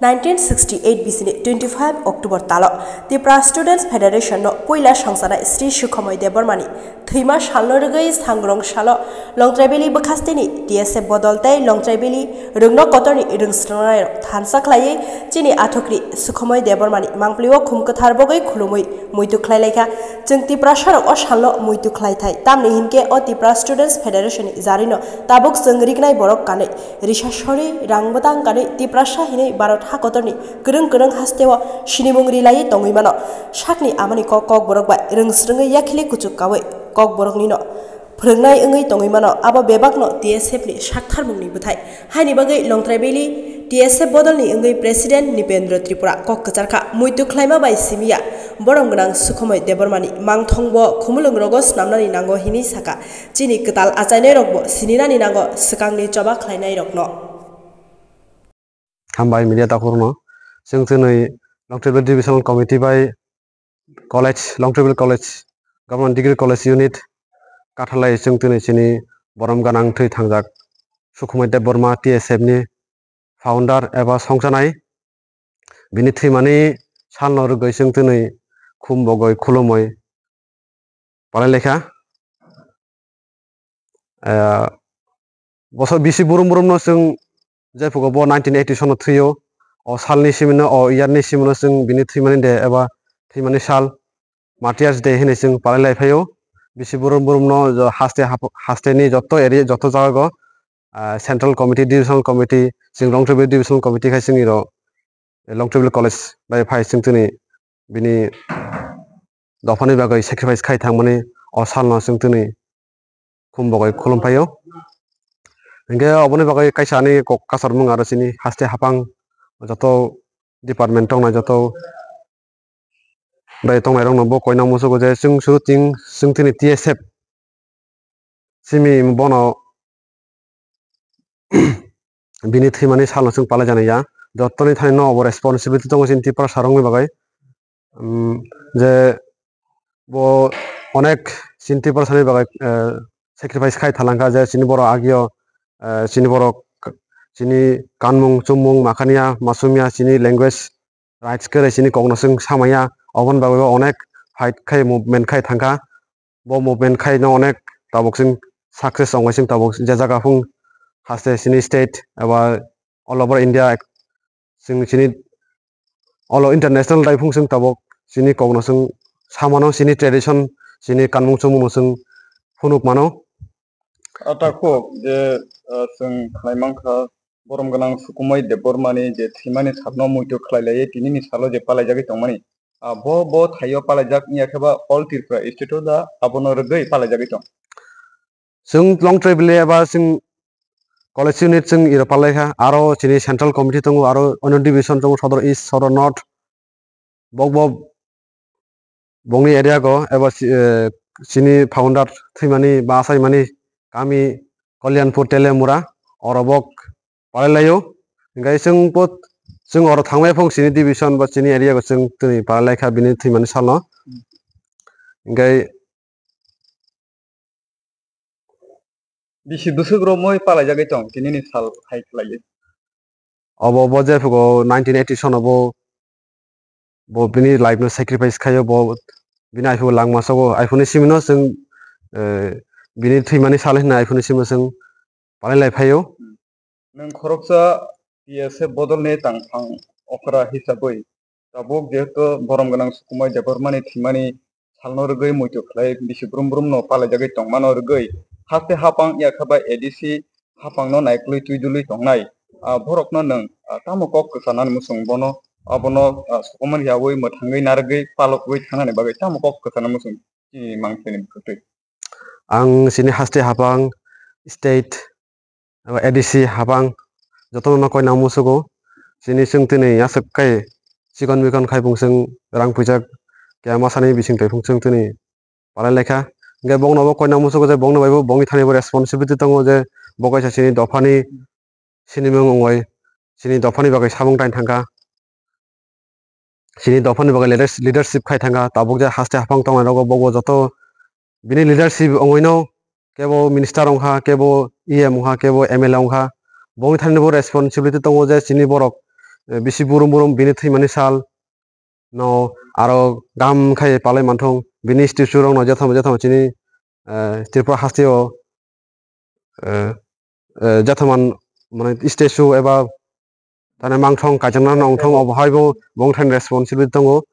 1968 BC 25 October talo Tripura Students Federation no poila sangsana Sri Sukhamoi Debormani Thima Shalno Rugai Sangrong Shalo Long Tribeli Bakastini TSF Bodoltai Long Tribeli Rungno Kotorni Rungsranai Thansa Klaye Chini Athokri Sukhamoi Debormani Mangpliwo Khumkathar Bogai Khulumoi Muitu Khlaileka Jung Tripura Sharok o Shalno Muitu Khlaithai Tamni Hinke o Tripura Students Federation Zarino Tabuk Sangrignai Borok Kane Rishashori Rangbotang Kane Tripura Shahine Barot Hakotorni Gereng Hastewa Shinimungri Lai Tongimano Shakni Amani Kok Borok by Rungsrunga Yakili Kuchukawe Kok Borok Nino Purnai Ungi Tongimano Aba Bebakno TSF ni Shaktar Mungni Butai Hani Bagai Long Tribeli TSF Bodolni Ungi President Nipendra Tripura Kok Kacharka Muitu Klaima by Simia Boromganang Sukhamoi Debormani Mangthongbo Khumulung Rogos Namnani Nango Hini Saka Chini Ketal Achaine Rokbo Sininani Nango Sekangni Choba Klainai Rokno Hambai media takurno जों दिनै Long Tribal Divisional Committee by College Long Tribal College Government Degree College Unit Kathalai जों दिनै सिनि बरम गानां थै थांजाक Sukhamoi Deborma TSF नि फाउंडार एबा संजानाय बिनि थैमानि सालनो रुगै जों दिनै खुमबगै खुलुमै पालायलेखा बसो बिसि बुरुम जों जायफोरखौ 1980 सनाव थैयो अ सालनि सिमनो अ इयारनि सिमनो जों बिनि थैमानि दे एबा थैमानि साल मार्टियार्स डे होनै जों पालायलायफायो बिसि बुरुम न हास्टेनि जत्तो एरिया जत्तो जायगा सेंट्रल कमिटी डिविजनल कमिटी जों लं ट्रिबल डिविजनल कमिटी खाय जोंनि लं ट्रिबल कलेज बाय फाइ जों दिनै बिनि दफानि बागै सेक्रिफाइस खाय थांमाने अ सालनो जों दिनै खुमबगै खुलुमफायो इंगे अबनि बागै कायसानि कासर मुं आरो सिनि हास्ते हापां जतो डिपार्टमेंट दंना जतो बाय तंनाय दं नबो कयना मोसो जे जों शुटिं जों दिनै TSF सिमि बनो बिनि थैमानि सालनो जों पालाय जानाया जत्तनि थाय न अब रेसपॉन्सिबिलिटी दं जों Tripura सारंनि बागै जे बो अनेक Tripura सारनि बागै सेक्रिफाइस खाय थालांगा जे सिनि बर' आगियो सिनि बर' सिनि कानमुं चुमुं माखानिया मासुमिया सिनि लैंग्वेज राइट्स करे सिनि कग्नोसों सामाया अबन बागै अनेक फाइट खाय मूवमेंट खाय थांगा बो मूवमेंट खाय न अनेक ताबकसिं सक्सेस अंगासिं ताबक जे जागाफुं हास्ते सिनि स्टेट एबा ऑल ओवर इंडिया सिं सिनि ऑल इंटरनेशनल दाइफुं सिं ताबक सिनि कग्नोसों सामानो सिनि ट्रेडिशन सिनि कानमुं चुमुं जों फुनुक मानो आताखौ जे जों खालायमांखा बरम गोनां Sukhamoi Debormani जे थैमानि सारनो मुइतो खलायलायै तिनिनि सालो जे पालायजागै दंमानि बो थायो पालायजाक नियाखबा ऑल Tripura स्टेटो दा आबनो रगै पालायजागै दं जों लं ट्राइबल एबा जों कलेज यूनिट जों इरा पालायखा आरो सिनि सेंट्रल कमिटी दङ आरो अन डिविजन दङ सदर ईस्ट सदर नॉर्थ बग बंनि एरिया गो एबा सिनि फाउंडार थैमानि बासायमानि गामि कल्याणपुर टेलेमुरा अरबक पालायलायो गाय जों अर थांबाय फंसिनि डिविजन बा सिनि एरिया जों दिनै पालायखा बिनि थैमानि सालनो गाय बिसि बोसोरग्रमै पालायजागै दं तिनिनि साल हाय खलायो अब जायफोरखौ 1980 सनाव बो बिनि लाइफनो सेक्रिफाइस खायो बो बिनि आइफोरखौ लांमासावो आइफोरनि सिमनो जों बिनि थैमानि साल होनना आइफोरनि सिमनो जों पालायलायफायो नों खरकसा TSF बदलने तांफां अखरा हिसाबै ताबक जेहेतु बरम गोनां Sukhamoi Debormani थैमानि सालनो रगै मुइतो खलाय बिसि बुरुम न पालायजागै दं मानो रगै हास्ते हापां याखबा एडिसि हापां न नायक्लुइ तुइदुलुइ दंनाय भरकनो नों तामकक कसानान मुसुं बनो अबनो Sukhamoni यावै मोथांगै नारगै पालकगै थांनानै बागै तामकक कसानान मुसुं कि मांसेनि खोथै आं सिनि हास्ते हापां स्टेट एडिसि हापां जतो न कयना मुसुगो सिनि जों दिनै आसक्काय सिगन बिगन खायफुंसों रां फैसा केमासानि बिसिं थायफुंसों दिनै पालायलायखा इंगे बंनाबो कयना मुसुगो जे बंनो बायबो बंनि थानिबो रेसपॉन्सिबिलिटी दङ जे बगायसा सिनि दफानि सिनिमों अंगय सिनि दफानि बागै साबुं दाइन थांगा सिनि दफानि बागै लीडरशिप खाय थांगा ताबक जे हास्ते हापां तंनाय रगो बगो जतो बिनि लीडरशिप अंगयनो केबो मिनिस्टार अंखा केबो EM अंखा केबो MLA अंखा बंनि थानिबो रेसपॉन्सिबिलिटी दङ जे सिनि बरक bisi burum burum bini thimani sal no aro gam khai palai manthong bini statue rong no jatham chini Tripura hasteo jathaman mane statue eba tane mangthong kajangna nongthong obhaibo bongthan responsibility tongo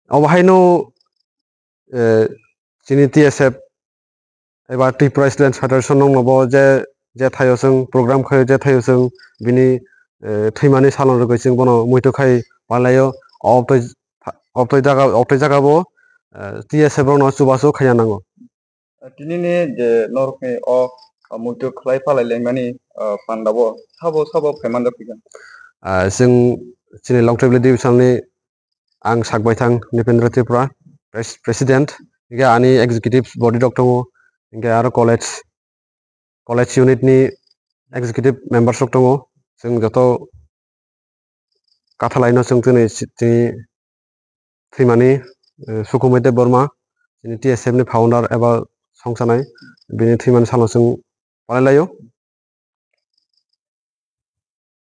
obhaino chini TSF eba Tripura Students Federation nong nobo je thayo sung program khai je thayo sung bini thimani salon rogoi sung bono muito khai palayo obtoi jaga bo TSF rong no chubaso khaya nango tini ni je norke o muito khlai palai lengmani pandabo sabo phaimanda pigan जों chini Longtraibli division ni ang sakbaithang Nipendra Tripura president hingke ani executive body dok tongo hingke aro college unit ni executive members rok tongo जों joto kathalaino जों tini thimani Sukhumai Debbarma chini TSF ni founder eba songsanai bini thimani salon जों palailayo